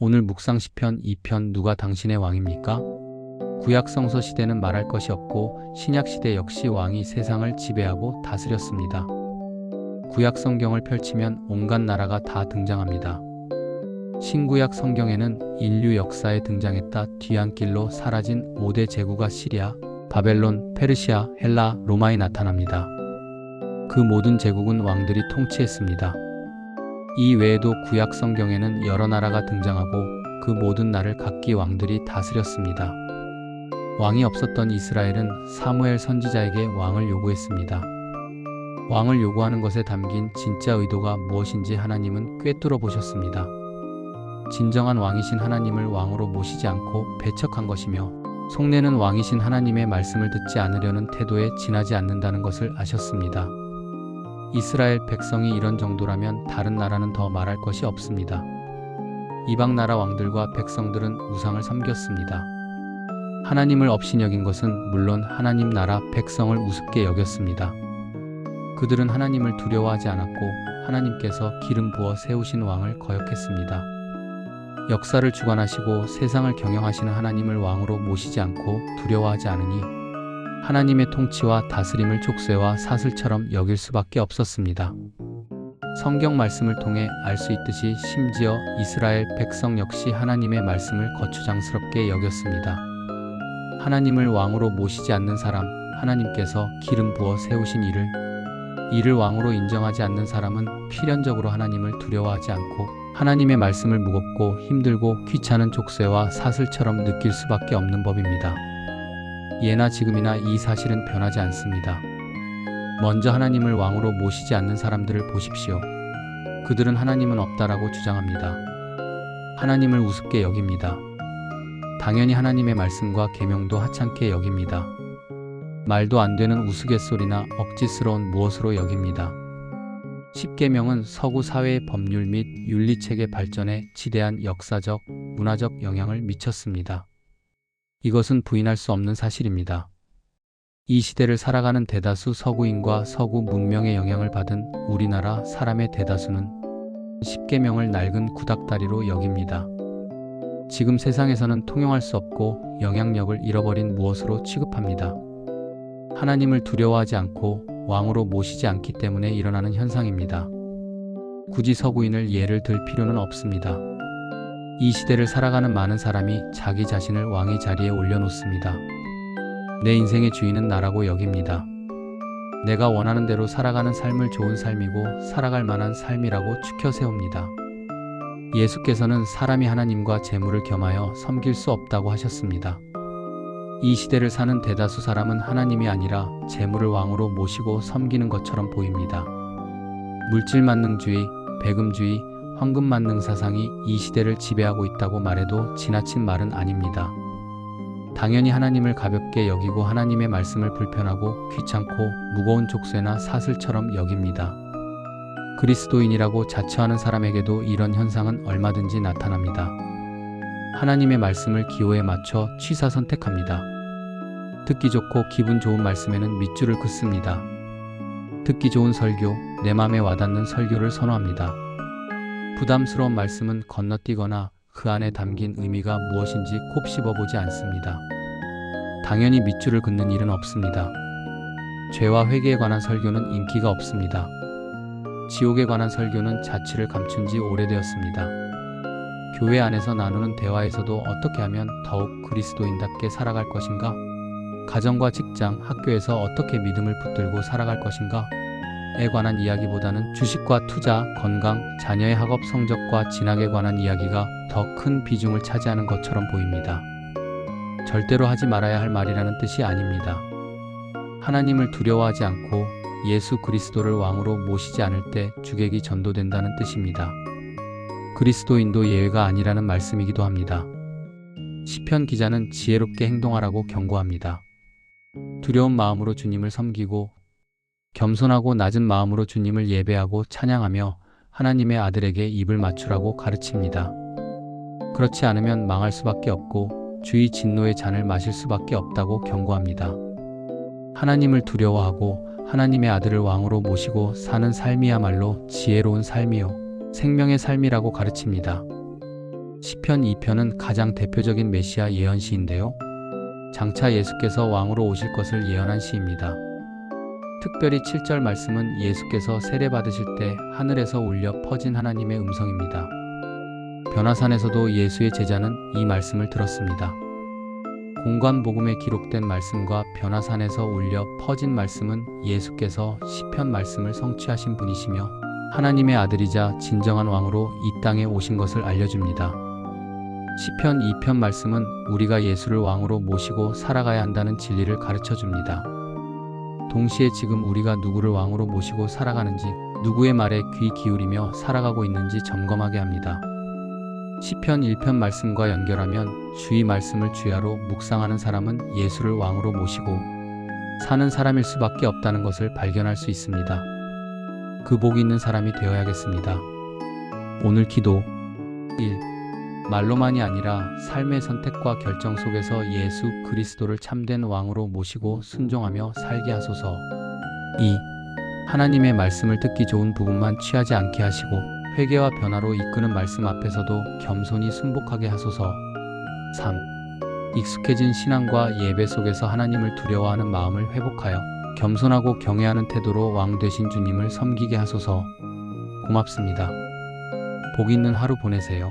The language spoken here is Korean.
오늘 묵상 시편 2편 누가 당신의 왕입니까? 구약 성서 시대는 말할 것이 없고 신약 시대 역시 왕이 세상을 지배하고 다스렸습니다. 구약 성경을 펼치면 온갖 나라가 다 등장합니다. 신구약 성경에는 인류 역사에 등장했다 뒤안길로 사라진 5대 제국가 시리아, 바벨론, 페르시아, 헬라, 로마에 나타납니다. 그 모든 제국은 왕들이 통치했습니다. 이 외에도 구약 성경에는 여러 나라가 등장하고 그 모든 나라를 각기 왕들이 다스렸습니다. 왕이 없었던 이스라엘은 사무엘 선지자에게 왕을 요구했습니다. 왕을 요구하는 것에 담긴 진짜 의도가 무엇인지 하나님은 꿰뚫어 보셨습니다. 진정한 왕이신 하나님을 왕으로 모시지 않고 배척한 것이며 속내는 왕이신 하나님의 말씀을 듣지 않으려는 태도에 지나지 않는다는 것을 아셨습니다. 이스라엘 백성이 이런 정도라면 다른 나라는 더 말할 것이 없습니다. 이방 나라 왕들과 백성들은 우상을 섬겼습니다. 하나님을 업신여긴 것은 물론 하나님 나라 백성을 우습게 여겼습니다. 그들은 하나님을 두려워하지 않았고 하나님께서 기름 부어 세우신 왕을 거역했습니다. 역사를 주관하시고 세상을 경영하시는 하나님을 왕으로 모시지 않고 두려워하지 않으니 하나님의 통치와 다스림을 족쇄와 사슬처럼 여길 수밖에 없었습니다. 성경 말씀을 통해 알 수 있듯이 심지어 이스라엘 백성 역시 하나님의 말씀을 거추장스럽게 여겼습니다. 하나님을 왕으로 모시지 않는 사람, 하나님께서 기름 부어 세우신 이를 왕으로 인정하지 않는 사람은 필연적으로 하나님을 두려워하지 않고 하나님의 말씀을 무겁고 힘들고 귀찮은 족쇄와 사슬처럼 느낄 수밖에 없는 법입니다. 예나 지금이나 이 사실은 변하지 않습니다. 먼저 하나님을 왕으로 모시지 않는 사람들을 보십시오. 그들은 하나님은 없다라고 주장합니다. 하나님을 우습게 여깁니다. 당연히 하나님의 말씀과 계명도 하찮게 여깁니다. 말도 안 되는 우스갯소리나 억지스러운 무엇으로 여깁니다. 십계명은 서구 사회의 법률 및 윤리체계 발전에 지대한 역사적, 문화적 영향을 미쳤습니다. 이것은 부인할 수 없는 사실입니다. 이 시대를 살아가는 대다수 서구인과 서구 문명의 영향을 받은 우리나라 사람의 대다수는 십계명을 낡은 구닥다리로 여깁니다. 지금 세상에서는 통용할 수 없고 영향력을 잃어버린 무엇으로 취급합니다. 하나님을 두려워하지 않고 왕으로 모시지 않기 때문에 일어나는 현상입니다. 굳이 서구인을 예를 들 필요는 없습니다. 이 시대를 살아가는 많은 사람이 자기 자신을 왕의 자리에 올려놓습니다. 내 인생의 주인은 나라고 여깁니다. 내가 원하는 대로 살아가는 삶을 좋은 삶이고 살아갈 만한 삶이라고 추켜 세웁니다. 예수께서는 사람이 하나님과 재물을 겸하여 섬길 수 없다고 하셨습니다. 이 시대를 사는 대다수 사람은 하나님이 아니라 재물을 왕으로 모시고 섬기는 것처럼 보입니다. 물질만능주의, 배금주의, 황금만능 사상이 이 시대를 지배하고 있다고 말해도 지나친 말은 아닙니다. 당연히 하나님을 가볍게 여기고 하나님의 말씀을 불편하고 귀찮고 무거운 족쇄나 사슬처럼 여깁니다. 그리스도인이라고 자처하는 사람에게도 이런 현상은 얼마든지 나타납니다. 하나님의 말씀을 기호에 맞춰 취사 선택합니다. 듣기 좋고 기분 좋은 말씀에는 밑줄을 긋습니다. 듣기 좋은 설교, 내 맘에 와닿는 설교를 선호합니다. 부담스러운 말씀은 건너뛰거나 그 안에 담긴 의미가 무엇인지 곱씹어보지 않습니다. 당연히 밑줄을 긋는 일은 없습니다. 죄와 회개에 관한 설교는 인기가 없습니다. 지옥에 관한 설교는 자취를 감춘 지 오래되었습니다. 교회 안에서 나누는 대화에서도 어떻게 하면 더욱 그리스도인답게 살아갈 것인가? 가정과 직장, 학교에서 어떻게 믿음을 붙들고 살아갈 것인가? 에 관한 이야기보다는 주식과 투자, 건강, 자녀의 학업 성적과 진학에 관한 이야기가 더 큰 비중을 차지하는 것처럼 보입니다. 절대로 하지 말아야 할 말이라는 뜻이 아닙니다. 하나님을 두려워하지 않고 예수 그리스도를 왕으로 모시지 않을 때 주객이 전도된다는 뜻입니다. 그리스도인도 예외가 아니라는 말씀이기도 합니다. 시편 기자는 지혜롭게 행동하라고 경고합니다. 두려운 마음으로 주님을 섬기고 겸손하고 낮은 마음으로 주님을 예배하고 찬양하며 하나님의 아들에게 입을 맞추라고 가르칩니다. 그렇지 않으면 망할 수밖에 없고 주의 진노의 잔을 마실 수밖에 없다고 경고합니다. 하나님을 두려워하고 하나님의 아들을 왕으로 모시고 사는 삶이야말로 지혜로운 삶이요 생명의 삶이라고 가르칩니다. 시편 2편은 가장 대표적인 메시아 예언시인데요. 장차 예수께서 왕으로 오실 것을 예언한 시입니다. 특별히 7절 말씀은 예수께서 세례받으실 때 하늘에서 울려 퍼진 하나님의 음성입니다. 변화산에서도 예수의 제자는 이 말씀을 들었습니다. 공관복음에 기록된 말씀과 변화산에서 울려 퍼진 말씀은 예수께서 시편 말씀을 성취하신 분이시며 하나님의 아들이자 진정한 왕으로 이 땅에 오신 것을 알려줍니다. 시편 2편 말씀은 우리가 예수를 왕으로 모시고 살아가야 한다는 진리를 가르쳐줍니다. 동시에 지금 우리가 누구를 왕으로 모시고 살아가는지, 누구의 말에 귀 기울이며 살아가고 있는지 점검하게 합니다. 시편 1편 말씀과 연결하면 주의 말씀을 주야로 묵상하는 사람은 예수를 왕으로 모시고 사는 사람일 수밖에 없다는 것을 발견할 수 있습니다. 그 복 있는 사람이 되어야겠습니다. 오늘 기도 1. 말로만이 아니라 삶의 선택과 결정 속에서 예수 그리스도를 참된 왕으로 모시고 순종하며 살게 하소서. 2. 하나님의 말씀을 듣기 좋은 부분만 취하지 않게 하시고 회개와 변화로 이끄는 말씀 앞에서도 겸손히 순복하게 하소서. 3. 익숙해진 신앙과 예배 속에서 하나님을 두려워하는 마음을 회복하여 겸손하고 경외하는 태도로 왕 되신 주님을 섬기게 하소서. 고맙습니다. 복 있는 하루 보내세요.